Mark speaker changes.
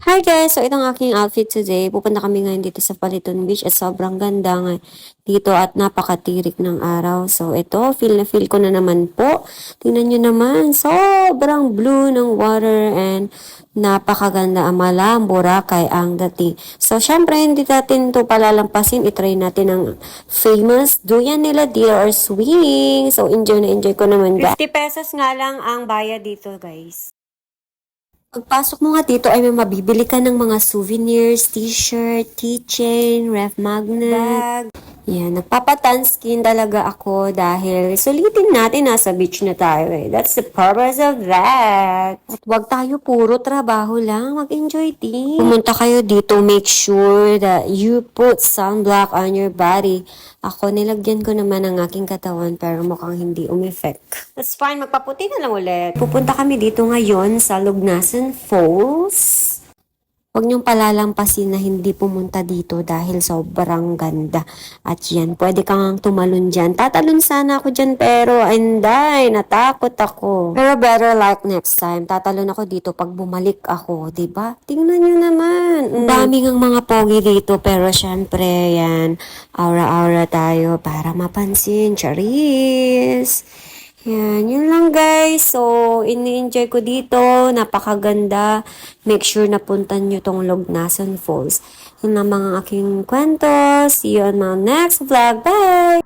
Speaker 1: Hi guys! So itong aking outfit today. Pupunta kami ngayon dito sa Paliton Beach at sobrang ganda nga dito at napakatirik ng araw. So ito, feel na feel ko na naman po. Tingnan nyo naman, sobrang blue ng water and napakaganda ang malam, Boracay ang dating. So syempre hindi natin to palalampasin. I-try natin ang famous duyan nila dear or swing. So enjoy na enjoy ko naman guys. 50 pesos nga lang ang bayad dito guys. Pagpasok mo nga dito ay may mabibili ka ng mga souvenirs, t-shirt, keychain, ref magnet, bag. Yan, nagpapatanskin talaga ako dahil sulitin natin nasa beach na tayo eh. That's the purpose of that. At wag tayo puro trabaho lang, mag-enjoy din. Pumunta kayo dito, make sure that you put sunblock on your body. Ako, nilagyan ko naman ang aking katawan pero mukhang hindi umeffect. That's fine, magpaputi na lang ulit. Pupunta kami dito ngayon sa Lugnasan Falls. Huwag niyong palalampasin na hindi pumunta dito dahil sobrang ganda. At yan, pwede kang tumalon dyan. Tatalon sana ako dyan pero hindi, natakot ako. Pero better like next time. Tatalon ako dito pag bumalik ako, ba? Diba? Tingnan niyo naman. Daming ang mga pogi dito pero syempre yan, aura-aura tayo para mapansin. Charis! Yan, yun lang guys. So, ini-enjoy ko dito. Napakaganda. Make sure na puntan nyo tong Lugnasan Falls. Yun ang mga aking kwento. See you on my next vlog. Bye!